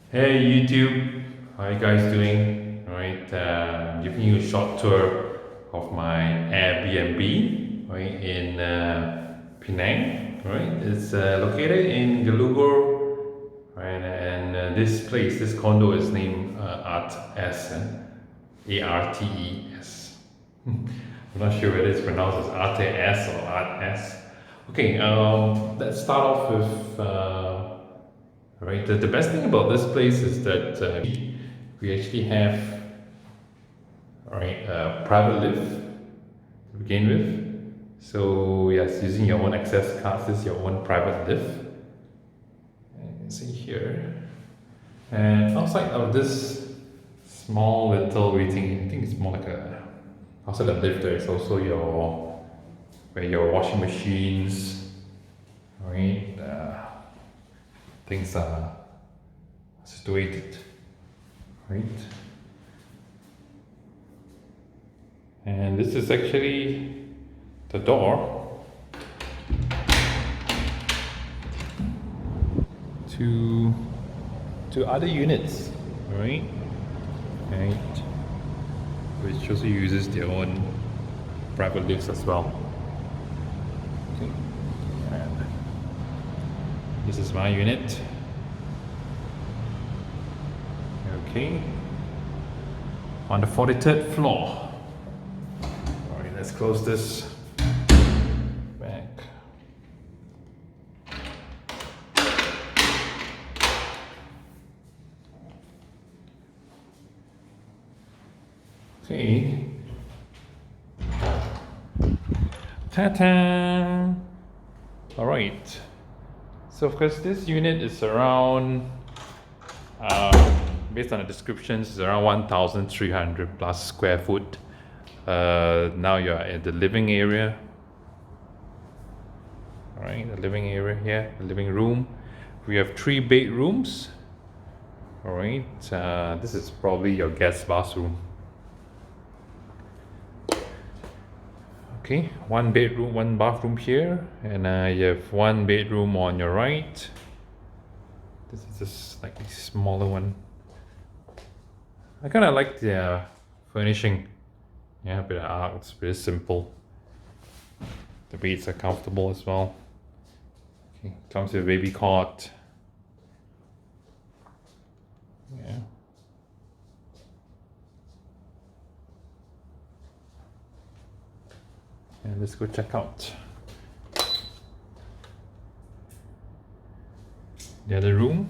Hey YouTube, how you guys doing? Right, giving you a short tour of my Airbnb, right, in Penang, right. It's located in Galugor, right, and this place, this condo is named Artes, Artes. I'm not sure whether it's pronounced as Artes or Artes. Okay, let's start off with. Right. The best thing about this place is that we actually have right a private lift to begin with. So yes, using your own access cards is your own private lift. And you can see here. And outside of this small little waiting, I think it's more like a outside the lift there is also your where your washing machines, right? Things are situated, right? And this is actually the door to other units, right? Right, which also uses their own private lifts as well. Okay, and this is my unit. Okay, on the 43rd floor. All right, let's close this back. Okay. Ta-ta! All right. So of course, this unit is around, based on the descriptions, it's around 1,300 plus square foot. Now you're at the living area. All right, the living area here, the living room. We have 3 bedrooms. All right, this is probably your guest bathroom. Okay, 1 bedroom, 1 bathroom here, and you have 1 bedroom on your right. This is just like a smaller one. I kind of like the furnishing. Yeah, but it's pretty simple. The beds are comfortable as well. Okay, comes with a baby cot. Yeah. And let's go check out the other room.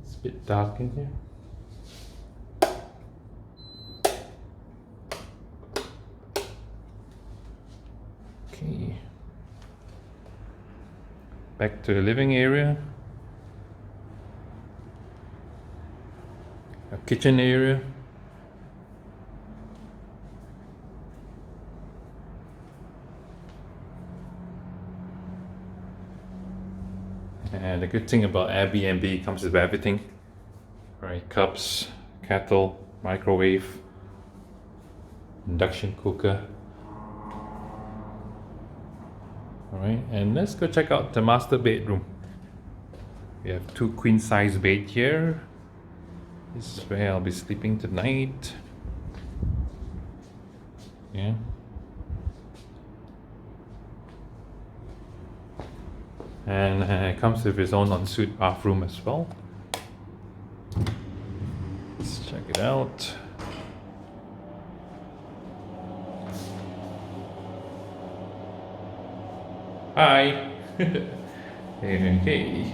It's a bit dark in here. Okay. Back to the living area. A kitchen area. And the good thing about Airbnb comes with everything. Right, cups, kettle, microwave, induction cooker. Alright, and let's go check out the master bedroom. We have 2 queen size bed here. This is where I'll be sleeping tonight. Yeah. And it comes with its own ensuite bathroom as well. Let's check it out. Hi. Okay.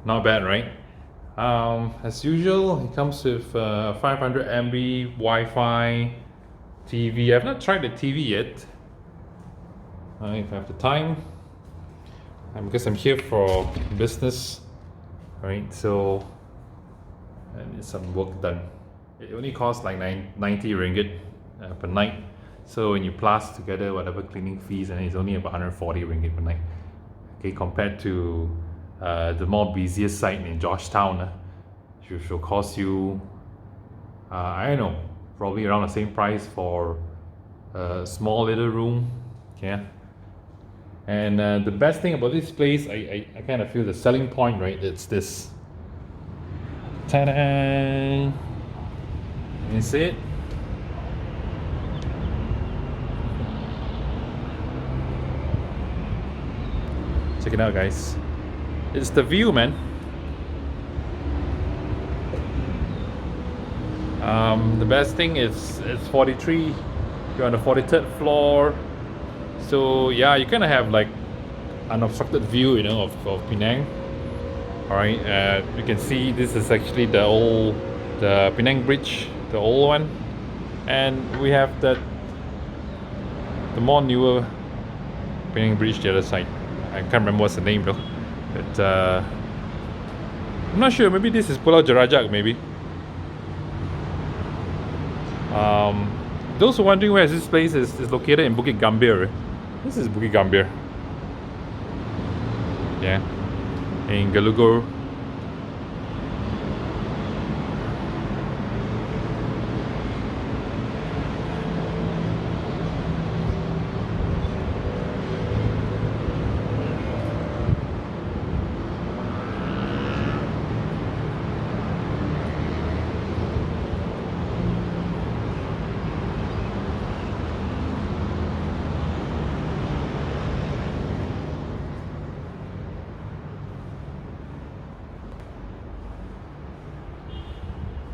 Not bad, right? As usual, it comes with 500 MB Wi-Fi, TV. I've not tried the TV yet. If I have the time, because I'm here for business, right? So I need some work done. It only costs like 90 ringgit per night. So when you plus together whatever cleaning fees, and it's only about 140 ringgit per night. Okay, compared to the more busiest site in Georgetown, which will cost you, I don't know, probably around the same price for a small little room. Yeah. And the best thing about this place, I kind of feel the selling point, right? It's this. Ta-da! You see it? Check it out, guys. It's the view, man. The best thing is it's 43. You're on the 43rd floor. So yeah, you kind of have like unobstructed view, you know, of Penang. All right, you can see this is actually the Penang Bridge, the old one, and we have the more newer Penang Bridge the other side. I can't remember what's the name though, but I'm not sure. Maybe this is Pulau Jerajak, maybe. Those who are wondering where this place is located in Bukit Gambir. This is Bukit Gambir. Yeah, in Galugor.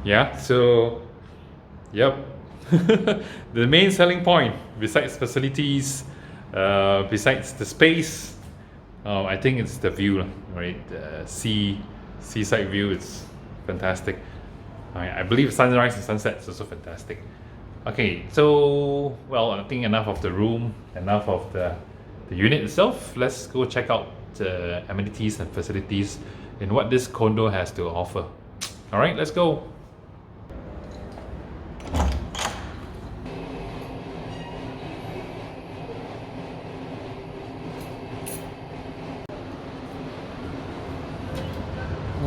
Yeah, so yep. The main selling point, besides facilities, besides the space, I think it's the view, right? The seaside view is fantastic. I believe sunrise and sunset is also fantastic. Okay, so well, I think enough of the room, enough of the unit itself. Let's go check out the amenities and facilities in what this condo has to offer. All right, let's go.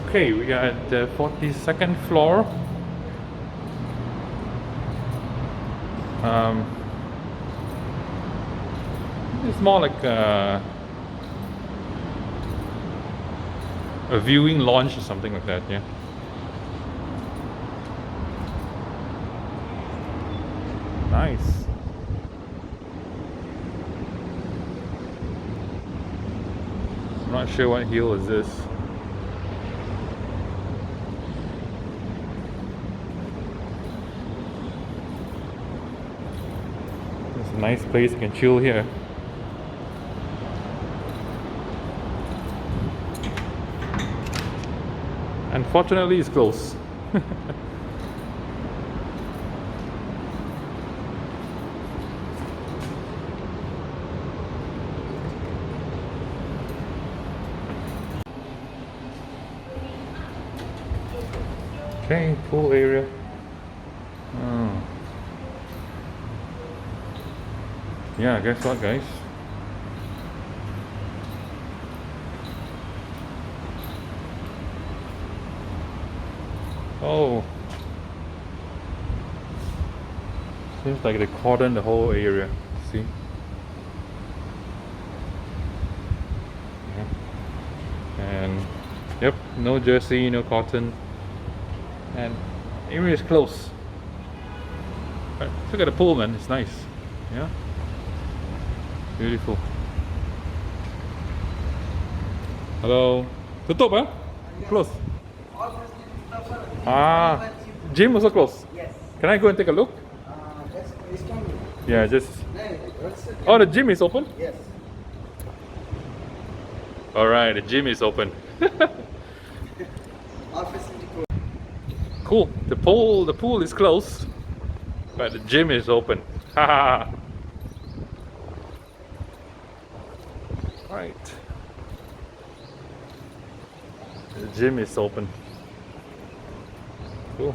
Okay, we are at the 42nd floor. It's more like a viewing lounge or something like that, yeah. Nice. I'm not sure what hill is this. It's a nice place, you can chill here. Unfortunately, it's closed. Okay, pool area. Oh. Yeah, guess what, guys? Oh, seems like they cordoned the whole area. See? Yeah. And yep, no jersey, no cotton, and area is close. But look at the pool, man. It's nice. Yeah, beautiful. Hello. Tutup, huh? Close. Ah, gym also closed. Yes. Can I go and take a look? Yeah, just. Oh, the gym is open? Yes. Alright, the gym is open. All facility closed. Cool. The pool is closed, but the gym is open. Haha. Right. The gym is open. Cool.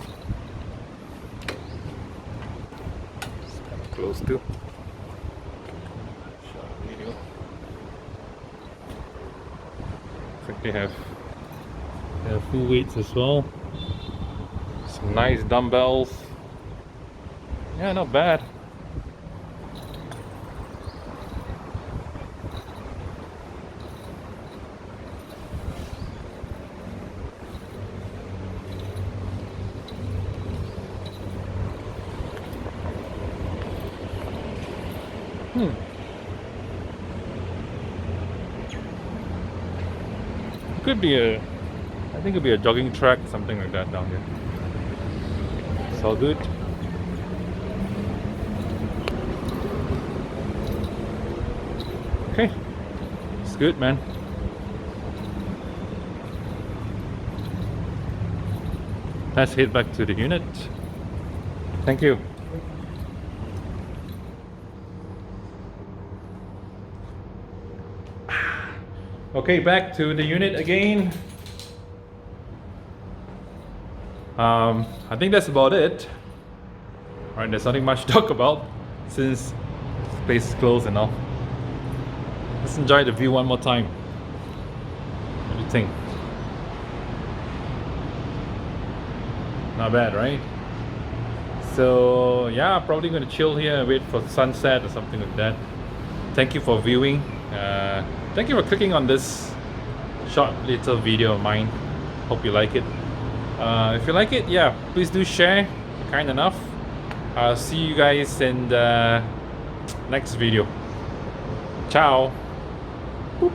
It's kind of close too. Short video. I think they have full weights as well. Some nice dumbbells. Yeah, not bad. Could be I think it could be a jogging track, something like that down here. It's all good. Okay, it's good, man. Let's head back to the unit. Thank you. Okay, back to the unit again. I think that's about it. Alright, there's nothing much to talk about since this place is closed and all. Let's enjoy the view one more time. What do you think? Not bad, right? So yeah, probably gonna chill here and wait for sunset or something like that. Thank you for viewing. Thank you for clicking on this short little video of mine. Hope you like it. If you like it, yeah, please do share. You're kind enough. I'll see you guys in the next video. Ciao. Boop.